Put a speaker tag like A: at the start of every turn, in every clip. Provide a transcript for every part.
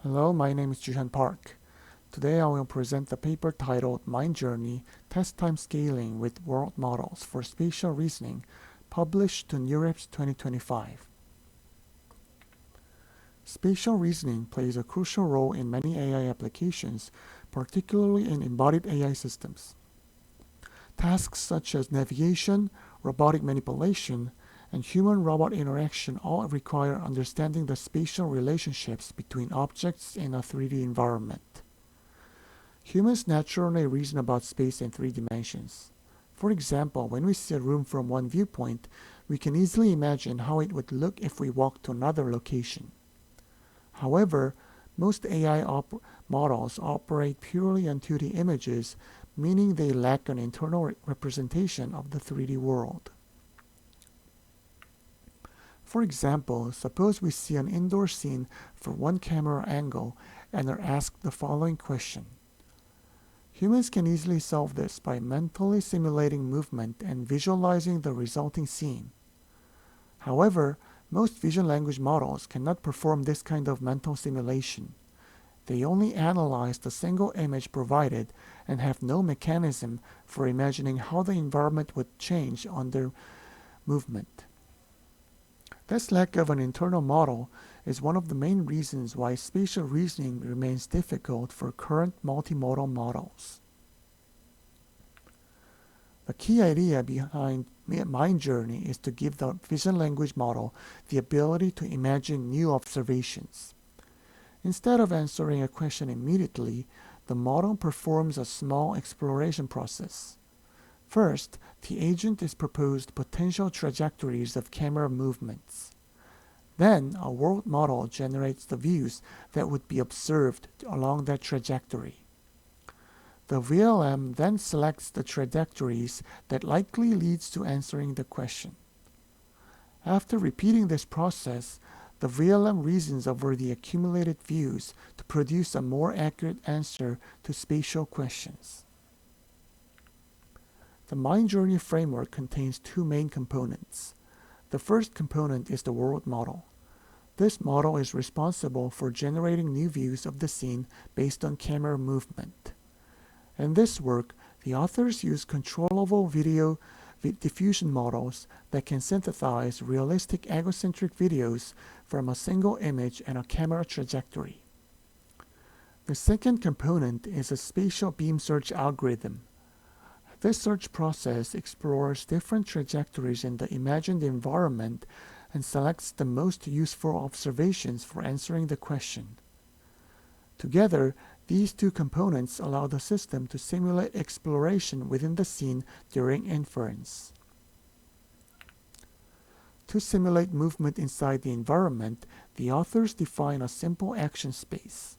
A: Hello, my name is Jihan Park. Today I will present the paper titled MindJourney Test Time Scaling with World Models for Spatial Reasoning, published to NeurIPS 2025. Spatial reasoning plays a crucial role in many AI applications, particularly in embodied AI systems. Tasks such as navigation, robotic manipulation, and human-robot interaction all require understanding the spatial relationships between objects in a 3D environment. Humans naturally reason about space in 3 dimensions. For example, when we see a room from one viewpoint, we can easily imagine how it would look if we walked to another location. However, most AI models operate purely on 2D images, meaning they lack an internal representation of the 3D world. For example, suppose we see an indoor scene from one camera angle and are asked the following question. Humans can easily solve this by mentally simulating movement and visualizing the resulting scene. However, most vision language models cannot perform this kind of mental simulation. They only analyze the single image provided and have no mechanism for imagining how the environment would change under movement. This lack of an internal model is one of the main reasons why spatial reasoning remains difficult for current multimodal models. The key idea behind MindJourney is to give the vision language model the ability to imagine new observations. Instead of answering a question immediately, the model performs a small exploration process. First, the agent is proposed potential trajectories of camera movements. Then, a world model generates the views that would be observed along that trajectory. The VLM then selects the trajectories that likely leads to answering the question. After repeating this process, the VLM reasons over the accumulated views to produce a more accurate answer to spatial questions. The MindJourney framework contains 2 main components. The first component is the world model. This model is responsible for generating new views of the scene based on camera movement. In this work, the authors use controllable video diffusion models that can synthesize realistic egocentric videos from a single image and a camera trajectory. The second component is a spatial beam search algorithm. This search process explores different trajectories in the imagined environment and selects the most useful observations for answering the question. Together, these 2 components allow the system to simulate exploration within the scene during inference. To simulate movement inside the environment, the authors define a simple action space.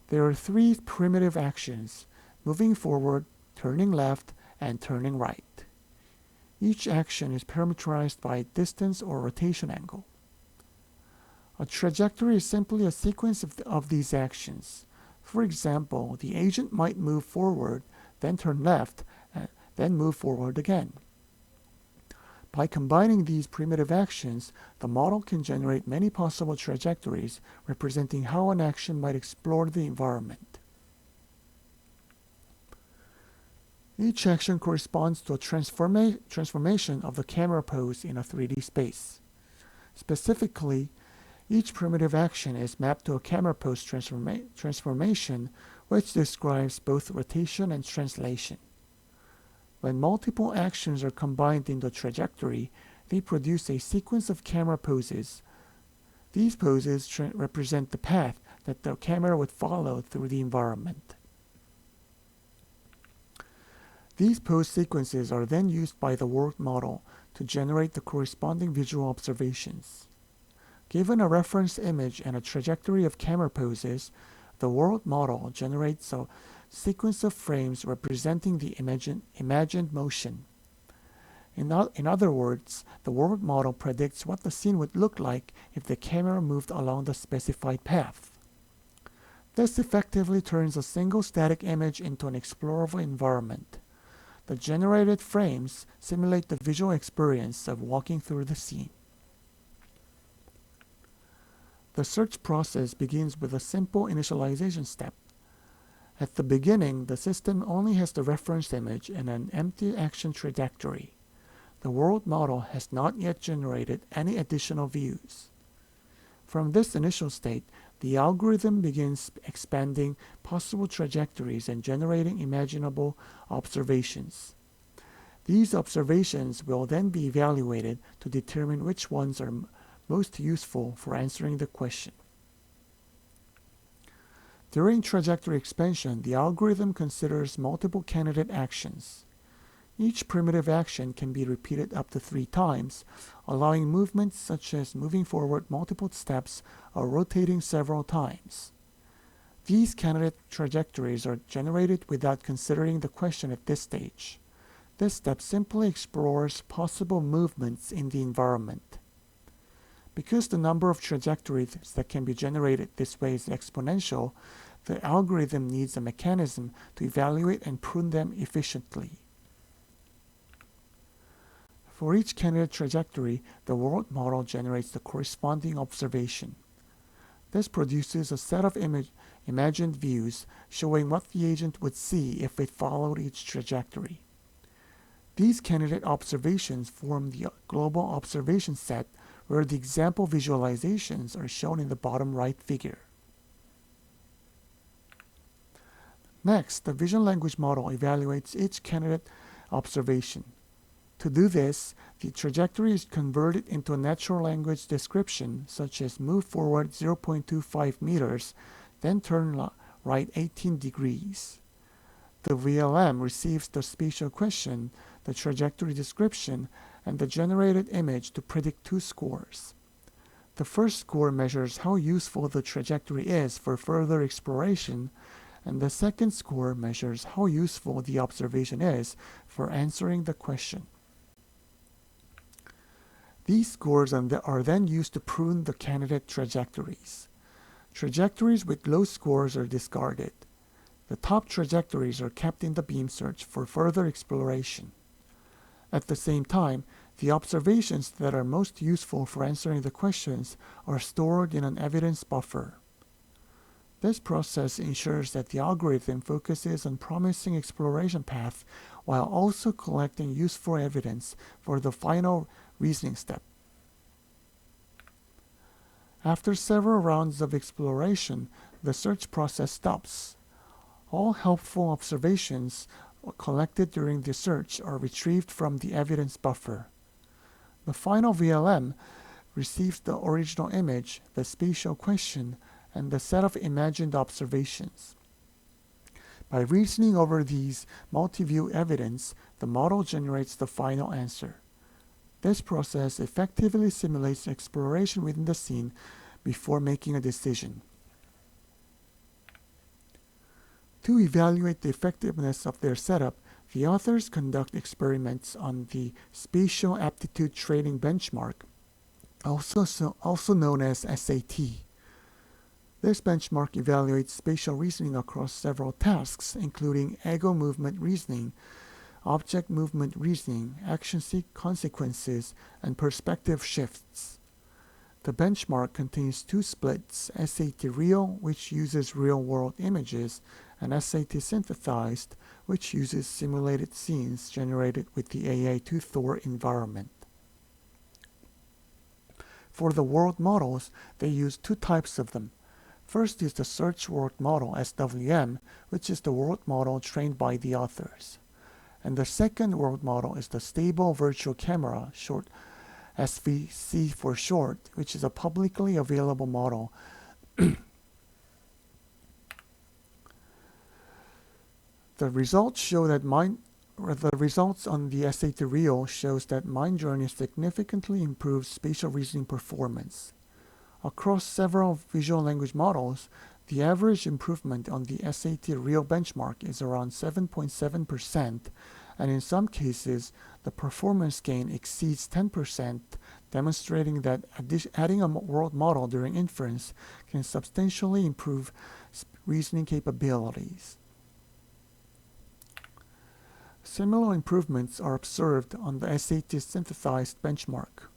A: There are 3 primitive actions: moving forward, turning left, and turning right. Each action is parameterized by distance or rotation angle. A trajectory is simply a sequence of these actions. For example, the agent might move forward, then turn left, and then move forward again. By combining these primitive actions, the model can generate many possible trajectories representing how an action might explore the environment. Each action corresponds to a transformation of the camera pose in a 3D space. Specifically, each primitive action is mapped to a camera pose transformation, which describes both rotation and translation. When multiple actions are combined in the trajectory, they produce a sequence of camera poses. These poses represent the path that the camera would follow through the environment. These pose sequences are then used by the world model to generate the corresponding visual observations. Given a reference image and a trajectory of camera poses, the world model generates a sequence of frames representing the imagined motion. In other words, the world model predicts what the scene would look like if the camera moved along the specified path. This effectively turns a single static image into an explorable environment. The generated frames simulate the visual experience of walking through the scene. The search process begins with a simple initialization step. At the beginning, the system only has the reference image and an empty action trajectory. The world model has not yet generated any additional views. From this initial state, the algorithm begins expanding possible trajectories and generating imaginable observations. These observations will then be evaluated to determine which ones are most useful for answering the question. During trajectory expansion, the algorithm considers multiple candidate actions. Each primitive action can be repeated up to 3 times, allowing movements such as moving forward multiple steps or rotating several times. These candidate trajectories are generated without considering the question at this stage. This step simply explores possible movements in the environment. Because the number of trajectories that can be generated this way is exponential, the algorithm needs a mechanism to evaluate and prune them efficiently. For each candidate trajectory, the world model generates the corresponding observation. This produces a set of imagined views showing what the agent would see if it followed each trajectory. These candidate observations form the global observation set, where the example visualizations are shown in the bottom right figure. Next, the vision language model evaluates each candidate observation. To do this, the trajectory is converted into a natural language description, such as move forward 0.25 meters, then turn right 18 degrees. The VLM receives the spatial question, the trajectory description, and the generated image to predict 2 scores. The first score measures how useful the trajectory is for further exploration, and the second score measures how useful the observation is for answering the question. These scores are then used to prune the candidate trajectories. Trajectories with low scores are discarded. The top trajectories are kept in the beam search for further exploration. At the same time, the observations that are most useful for answering the questions are stored in an evidence buffer. This process ensures that the algorithm focuses on promising exploration paths while also collecting useful evidence for the final reasoning step. After several rounds of exploration, the search process stops. All helpful observations collected during the search are retrieved from the evidence buffer. The final VLM receives the original image, the spatial question, and the set of imagined observations. By reasoning over these multi-view evidence, the model generates the final answer. This process effectively simulates exploration within the scene before making a decision. To evaluate the effectiveness of their setup, the authors conduct experiments on the Spatial Aptitude Training Benchmark, also known as SAT. This benchmark evaluates spatial reasoning across several tasks, including ego movement reasoning, object movement reasoning, action consequences, and perspective shifts. The benchmark contains 2 splits, SAT Real, which uses real-world images, and SAT Synthesized, which uses simulated scenes generated with the AI2 Thor environment. For the world models, they use 2 types of them. First is the Search World Model, SWM, which is the world model trained by the authors. And the second world model is the Stable Virtual Camera, short SVC for short, which is a publicly available model. The results on the SAT Real shows that MindJourney significantly improves spatial reasoning performance. Across several visual language models, the average improvement on the SAT Real benchmark is around 7.7%, and in some cases, the performance gain exceeds 10%, demonstrating that adding a world model during inference can substantially improve reasoning capabilities. Similar improvements are observed on the SAT Synthesized benchmark.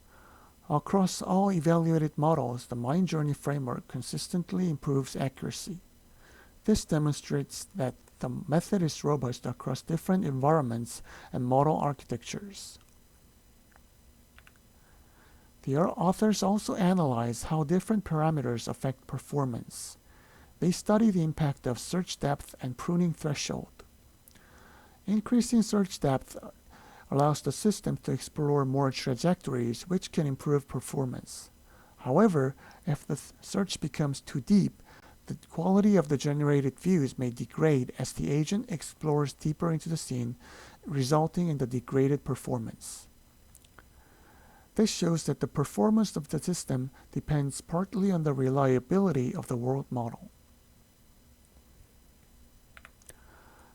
A: Across all evaluated models, the MindJourney framework consistently improves accuracy. This demonstrates that the method is robust across different environments and model architectures. The authors also analyze how different parameters affect performance. They study the impact of search depth and pruning threshold. Increasing search depth allows the system to explore more trajectories, which can improve performance. However, if the search becomes too deep, the quality of the generated views may degrade as the agent explores deeper into the scene, resulting in the degraded performance. This shows that the performance of the system depends partly on the reliability of the world model.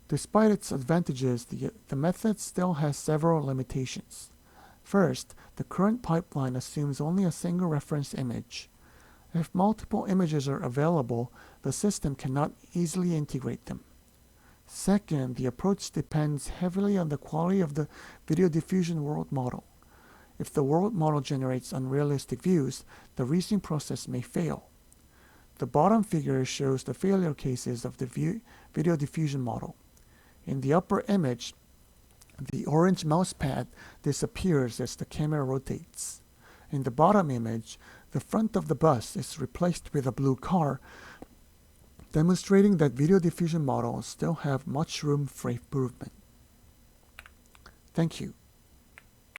A: Despite its advantages, the method still has several limitations. First, the current pipeline assumes only a single reference image. If multiple images are available, the system cannot easily integrate them. Second, the approach depends heavily on the quality of the video diffusion world model. If the world model generates unrealistic views, the reasoning process may fail. The bottom figure shows the failure cases of the video diffusion model. In the upper image, the orange mousepad disappears as the camera rotates. In the bottom image, the front of the bus is replaced with a blue car, demonstrating that video diffusion models still have much room for improvement. Thank you.